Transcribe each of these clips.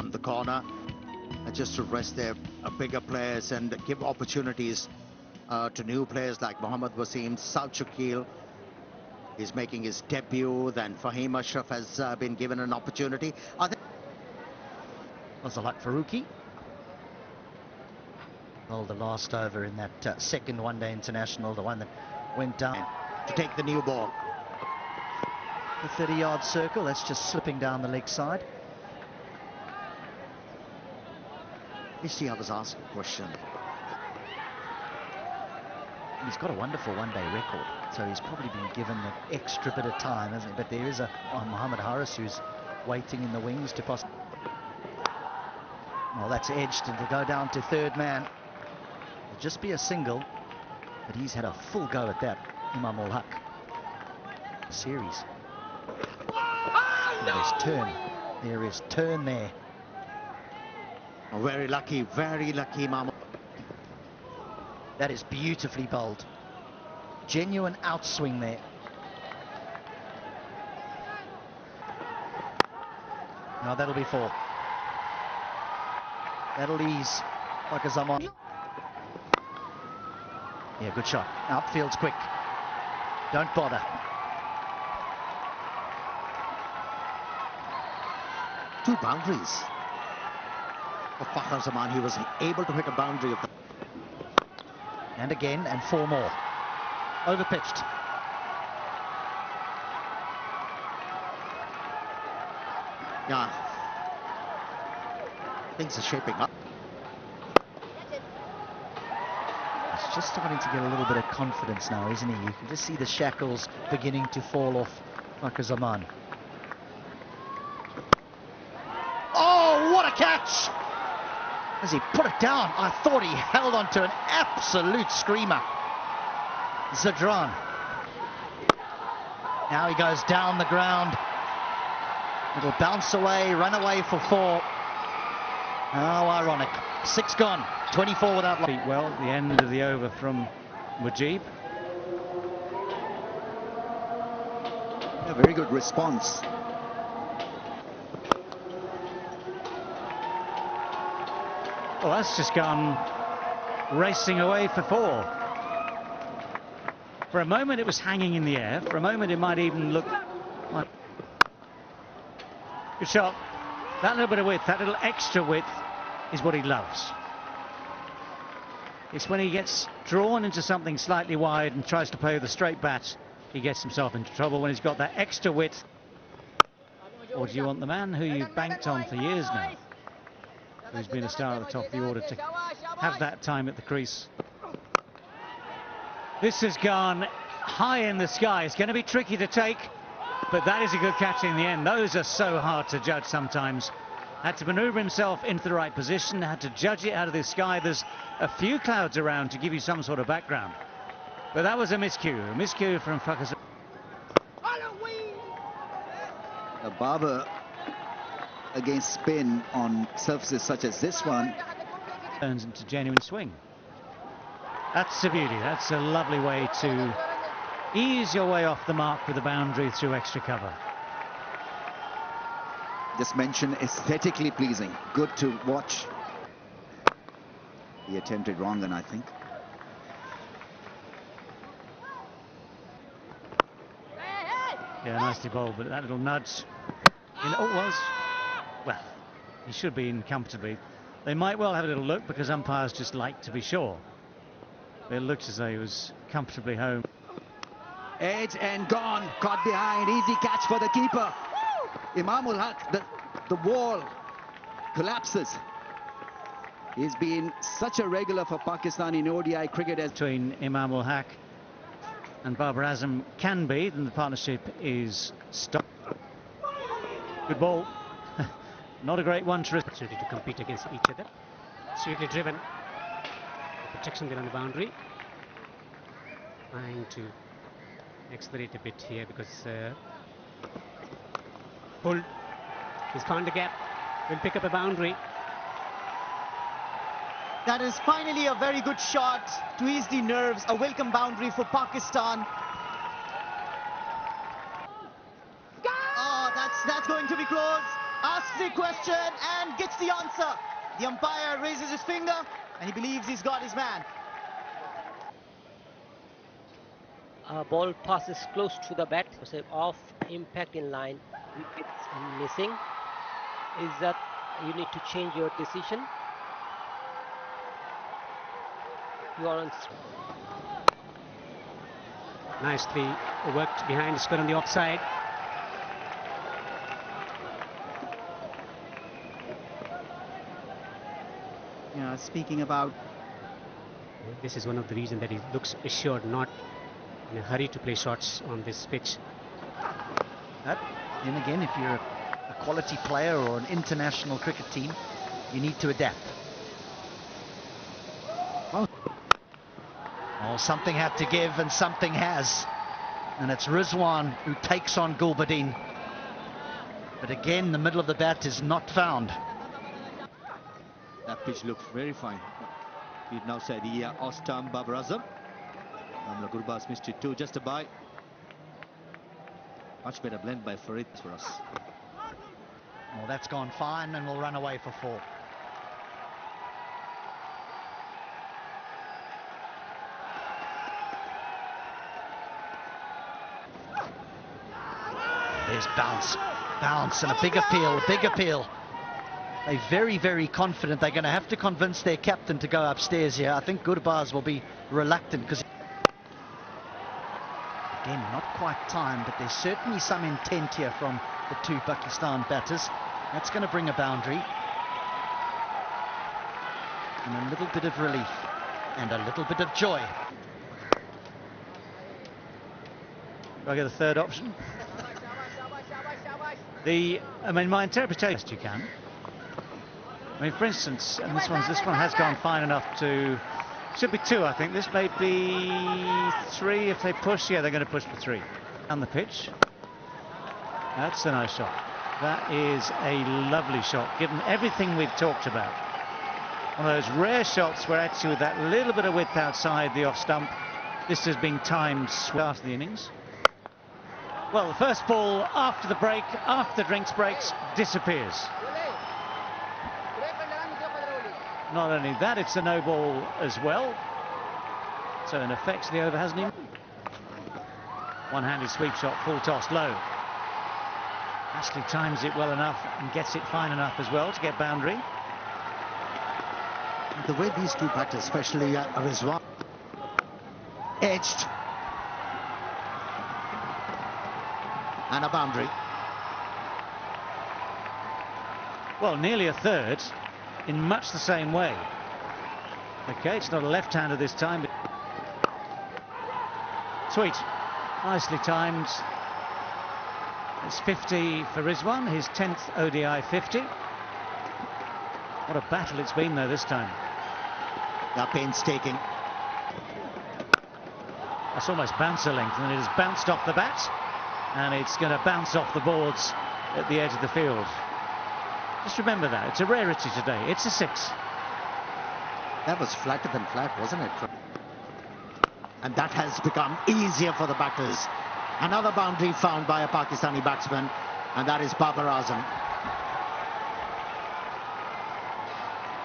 on the corner, just to rest their bigger players and give opportunities to new players like Mohammad Wasim. South Shakil is making his debut. Then Fahim Ashraf has been given an opportunity. I think was a luck Faruqi. Well, the last over in that second one-day international, the one that went down to take the new ball. The 30-yard circle, that's just slipping down the leg side. You see, I was asked a question. He's got a wonderful one-day record, so he's probably been given an extra bit of time, hasn't he? But there is a Mohammed Haris who's waiting in the wings to possibly... Well, that's edged and to go down to third man. It'll just be a single, but he's had a full go at that, Imam ul Haq. Series. There's turn. There is turn there. Oh, very lucky, Imam. That is beautifully bowled. Genuine outswing there. Now that'll be 4. That'll ease like a Zaman. Yeah, good shot. Outfield's quick. Don't bother. 2 boundaries. For Fakhar Zaman, he was able to hit a boundary of the... And again, and 4 more. Overpitched. Yeah. Things are shaping up. He's just starting to get a little bit of confidence now, isn't he? You can just see the shackles beginning to fall off Fakhar Zaman. Oh, what a catch! As he put it down, I thought he held on to an absolute screamer. Zadran. Now he goes down the ground. It'll bounce away, run away for 4. How ironic. 6 gone, 24 without... Well, the end of the over from Mujib. A very good response. Well, that's just gone racing away for 4. For a moment it was hanging in the air. For a moment it might even look like... Good shot. That little bit of width, that little extra width is what he loves. It's when he gets drawn into something slightly wide and tries to play with a straight bat, he gets himself into trouble when he's got that extra width. Or do you want the man who you've banked on for years now, who's been a star at the top of the order, to have that time at the crease? This has gone high in the sky. It's going to be tricky to take, but that is a good catch in the end. Those are so hard to judge sometimes. Had to manoeuvre himself into the right position, had to judge it out of the sky. There's a few clouds around to give you some sort of background. But that was a miscue from Fakhar. Barber against spin on surfaces such as this one turns into genuine swing. That's a beauty. That's a lovely way to ease your way off the mark with the boundary through extra cover. Just mentioned aesthetically pleasing, good to watch. He attempted wrong then, I think. Yeah, nicely bowled, but that little nudge well, he should be in comfortably. They might well have a little look because umpires just like to be sure. It looked as though he was comfortably home. Edge and gone, caught behind, easy catch for the keeper. Imam ul Haq, the wall collapses. He's been such a regular for Pakistan in ODI cricket. Between Imam ul Haq and Babar Azam can be, then the partnership is stopped. Good ball. Not a great one to compete against each other. Sweetly driven. Protection there on the boundary. Trying to accelerate a bit here because pull. He's found the gap. Will pick up a boundary. That is finally a very good shot to ease the nerves. A welcome boundary for Pakistan. Oh, that's going to be close. asks the question and gets the answer. The umpire raises his finger and he believes he's got his man. Ball passes close to the bat, so off impact in line, wickets missing. Is that you need to change your decision? You are on. Nicely worked behind, square on the offside. Yeah, speaking about... This is one of the reasons that he looks assured, not in a hurry to play shots on this pitch. Then again, if you're a quality player or an international cricket team, you need to adapt. Oh, something had to give and something has. And it's Rizwan who takes on Gulbadin. But again, the middle of the bat is not found. That pitch looks very fine. We'd now say the Ostam Babar Azam. Gurbaz missed it too, just a bye. Much better blend by Farid for us. Well, that's gone fine and we'll run away for 4. There's bounce and a big appeal. They're very, very confident. They're going to have to convince their captain to go upstairs here. I think Gurbaz will be reluctant because, again, not quite timed, but there's certainly some intent here from the 2 Pakistan batters. That's going to bring a boundary. And a little bit of relief and a little bit of joy. I'll get the third option. My interpretation, you can. I mean, for instance, and this one has gone fine enough to, should be 2, I think. This may be 3 if they push. Yeah, they're going to push for 3. On the pitch. That's a nice shot. That is a lovely shot, given everything we've talked about. One of those rare shots where actually with that little bit of width outside the off stump, this has been timed after the innings. Well, the first ball after the break, after drinks breaks, disappears. Not only that, it's a no ball as well. So in effect, the over hasn't even. One-handed sweep shot, full toss low. Ashley times it well enough and gets it fine enough as well to get boundary. The way these 2 batters, especially Rizwan, edged. And a boundary. Well, nearly a third in much the same way. Okay, it's not a left-hander this time. But sweet. Nicely timed. It's 50 for Rizwan, his 10th ODI 50. What a battle it's been though this time. They're painstaking. That's almost bouncer length, and it has bounced off the bat. And it's going to bounce off the boards at the edge of the field. Just remember that. It's a rarity today. It's a 6. That was flatter than flat, wasn't it? And that has become easier for the batters. Another boundary found by a Pakistani batsman, and that is Babar Azam.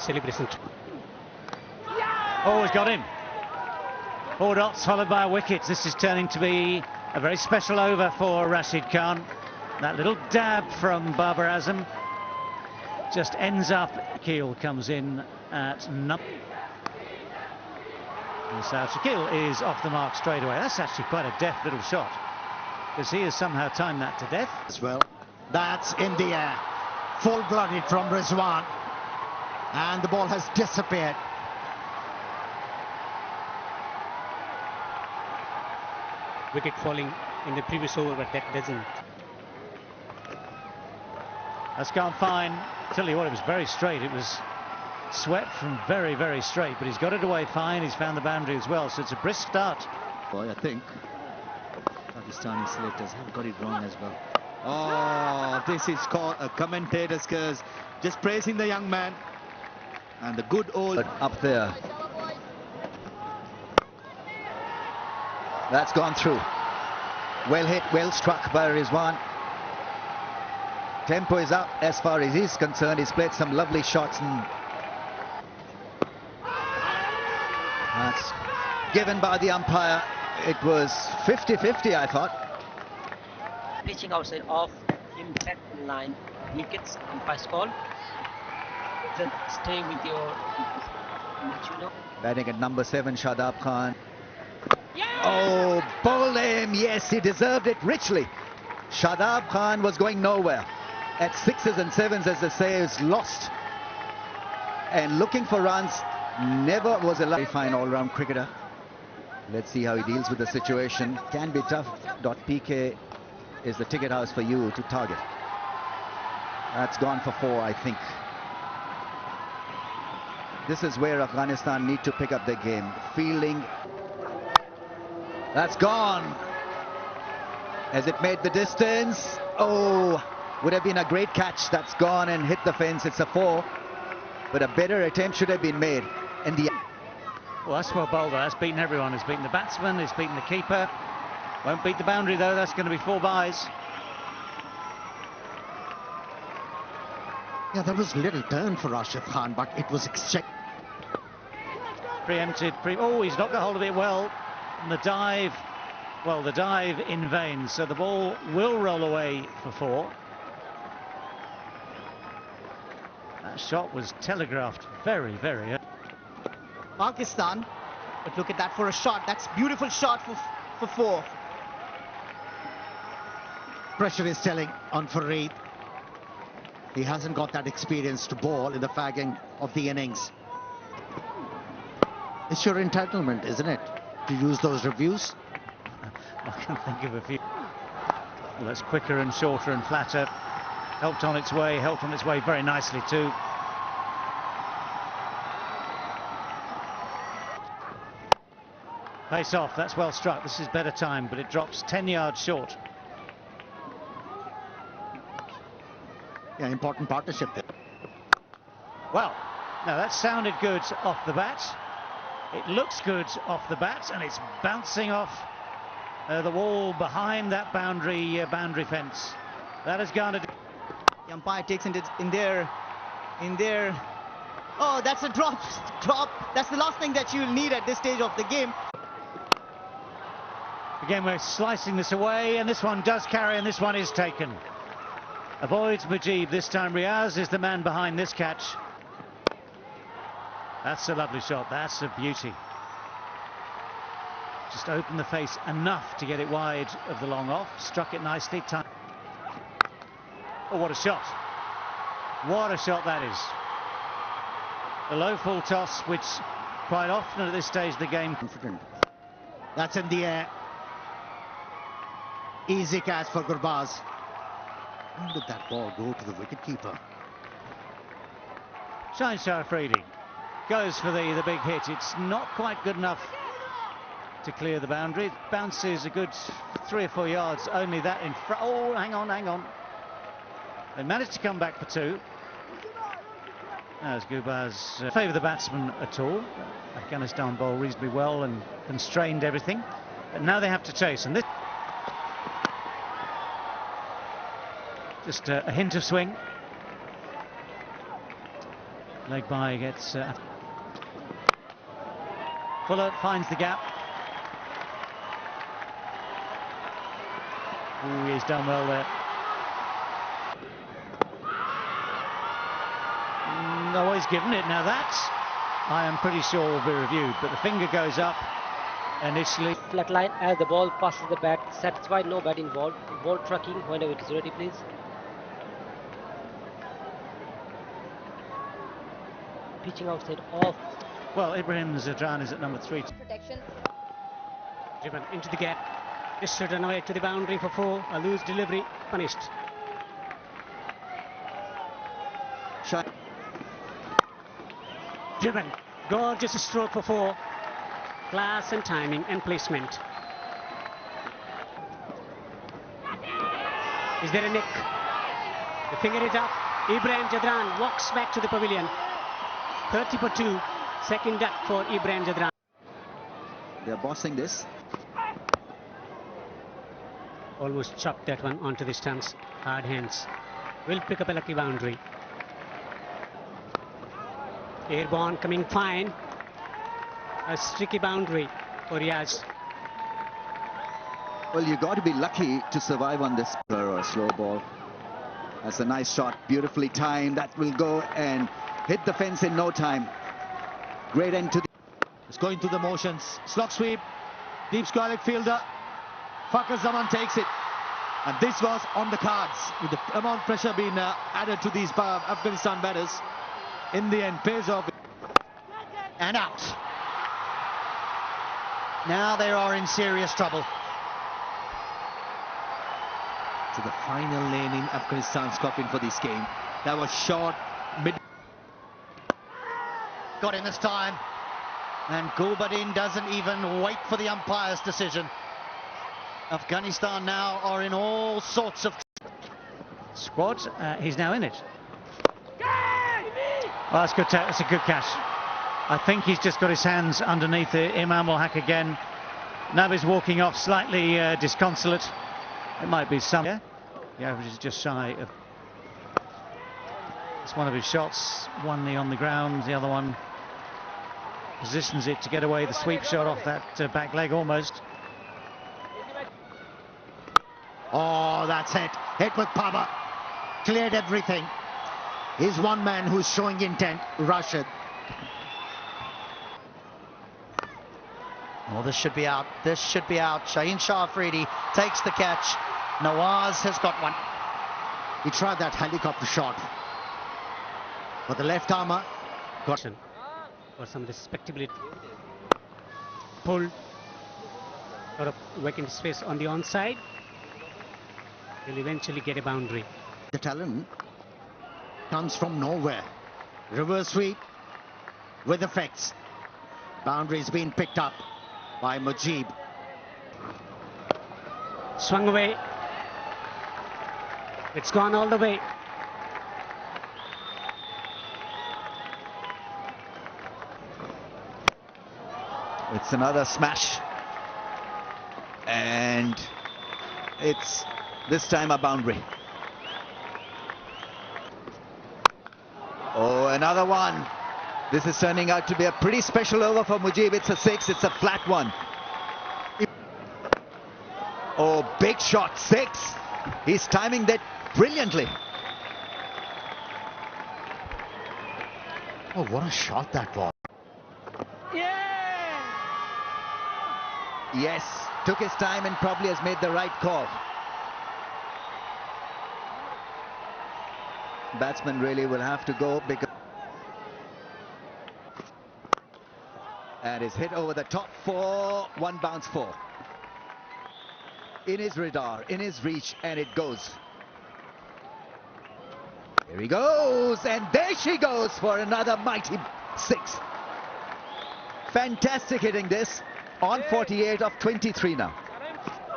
Celebration. Oh, he's got in. 4 dots followed by a wicket. This is turning to be a very special over for Rashid Khan. That little dab from Babar Azam just ends up. Keel comes in at number. And South Shakil is off the mark straight away. That's actually quite a deft little shot, because he has somehow timed that to death. As well. That's in the air. Full-blooded from Rizwan. And the ball has disappeared. Wicket falling in the previous over, but that doesn't. That's gone fine. Tell you what, it was very straight. It was swept from very, very straight, but he's got it away fine. He's found the boundary as well, so it's a brisk start. Boy, I think Pakistani selectors have got it wrong as well. Oh, this is called a commentator's curse. Just praising the young man and the good old up there. That's gone through. Well hit, well struck by Rizwan. Tempo is up as far as he's concerned. He's played some lovely shots, and that's given by the umpire. It was 50-50, I thought. Pitching outside off impact in line. Wickets, umpire's call. Then stay with your match. Batting at number 7, Shadab Khan. Oh, bowled him. Yes, he deserved it richly. Shadab Khan was going nowhere. At 6s and 7s, as they say, is lost. And looking for runs, never was a very fine all-round cricketer. Let's see how he deals with the situation. Can be tough. .pk is the ticket house for you to target. That's gone for 4, I think. This is where Afghanistan need to pick up their game. Fielding. That's gone. Has it made the distance? Oh, would have been a great catch. That's gone and hit the fence. It's a 4. But a better attempt should have been made. And the Well, that's well bowled. That's beaten everyone. It's beaten the batsman. It's beaten the keeper. Won't beat the boundary though. That's going to be 4 byes. Yeah, there was little turn for Rashid Khan, but it was exchequered. Preempted. Oh, he's not got hold of it well. And the dive, well, the dive in vain. So the ball will roll away for 4. That shot was telegraphed very, very early. Pakistan, but look at that for a shot. That's beautiful shot for 4. Pressure is telling on Fareed. He hasn't got that experience to bowl in the fagging of the innings. It's your entitlement, isn't it, to use those reviews? I can think of a few. Well, that's quicker and shorter and flatter. Helped on its way very nicely too. Pace off, that's well struck. This is better time, but it drops 10 yards short. Yeah, important partnership there. Well, now that sounded good off the bat. It looks good off the bat, and it's bouncing off the wall behind that boundary fence. That has garnered. The umpire takes it in there. Oh, that's a drop. That's the last thing that you'll need at this stage of the game. Again, we're slicing this away, and this one does carry, and this one is taken. Avoids Mujib this time. Riaz is the man behind this catch. That's a lovely shot. That's a beauty. Just opened the face enough to get it wide of the long off. Struck it nicely. Oh, what a shot. What a shot that is. A low full toss, which quite often at this stage of the game. Confident. That's in the air. Easy catch for Gurbaz. How did that ball go to the wicketkeeper? Shaheen Shah Afridi goes for the big hit. It's not quite good enough to clear the boundary. It bounces a good 3 or 4 yards. Only that in front. Oh, hang on. They managed to come back for 2. As Gurbaz favour the batsman at all. Afghanistan bowled reasonably well and constrained everything. But now they have to chase. And this just a hint of swing. Leg by gets Fuller finds the gap. Ooh, he's done well there. No, he's given it. Now that, I am pretty sure, will be reviewed. But the finger goes up initially. Flat line as the ball passes the bat. Satisfied, no bat involved. Ball tracking whenever it is ready, please. Pitching outside off. Well, Ibrahim Zadran is at number 3. Protection. Driven into the gap. This should run away to the boundary for 4. A loose delivery, punished. shot. Driven. Gorgeous stroke for 4. Class and timing and placement. Is there a nick? The finger is up. Ibrahim Jadran walks back to the pavilion. 30 for 2. Second duck for Ibrahim Jadran. They're bossing this. Almost chopped that one onto the stumps. Hard hands. will pick up a lucky boundary. Airborne coming fine. A tricky boundary for Riaz. Well, you got to be lucky to survive on this or a slow ball. That's a nice shot, beautifully timed. That will go and hit the fence in no time. Great end to the... It's going through the motions. Slog sweep. Deep square fielder. Fakhar Zaman takes it. And this was on the cards. With the amount of pressure being added to these Afghanistan batters. In the end, pays off. And out. Now they are in serious trouble. To the final lane in Afghanistan's coffin for this game. That was short, mid. Got him this time. And Gulbadin doesn't even wait for the umpire's decision. Afghanistan now are in all sorts of... Squad, he's now in it. Oh, that's good. That's a good catch. I think he's just got his hands underneath it. Imam will hack again. Nabi's walking off slightly disconsolate. It might be some. Yeah, the average is just shy of. It's one of his shots. One knee on the ground. The other one positions it to get away the sweep shot off that back leg almost. Oh, that's it. Hit with power. Cleared everything. He's one man who's showing intent. Rashid. Oh, this should be out. This should be out. Shaheen Shah Afridi takes the catch. Nawaz has got one. He tried that helicopter shot. But the left armour got him. For some respectability. Pull. Got a vacant space on the onside. He'll eventually get a boundary. The talent comes from nowhere. Reverse sweep with effects. Boundaries being picked up by Mujib. Swung away. It's gone all the way. It's another smash. And it's this time a boundary. Oh, another one. This is turning out to be a pretty special over for Mujib. It's a 6, it's a flat one. Oh, big shot, 6. He's timing that brilliantly. Oh, what a shot that was. Yes, took his time and probably has made the right call. Batsman really will have to go because... And is hit over the top for 1 bounce 4. In his radar, in his reach, and it goes. Here he goes, and there she goes for another mighty 6. Fantastic hitting this on 48 of 23 now.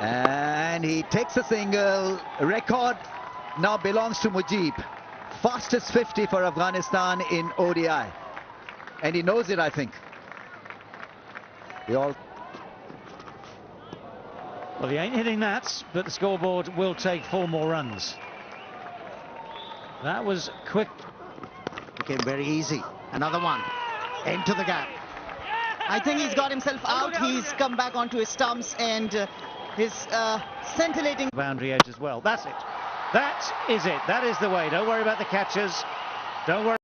And he takes a single. Record now belongs to Mujib. Fastest 50 for Afghanistan in ODI. And he knows it, I think. Well, he ain't hitting that, but the scoreboard will take 4 more runs. That was quick. Became very easy. Another one. Into the gap. I think he's got himself out. He's come back onto his stumps and his scintillating Boundary edge as well. That's it. That is it. That is the way. Don't worry about the catches. Don't worry.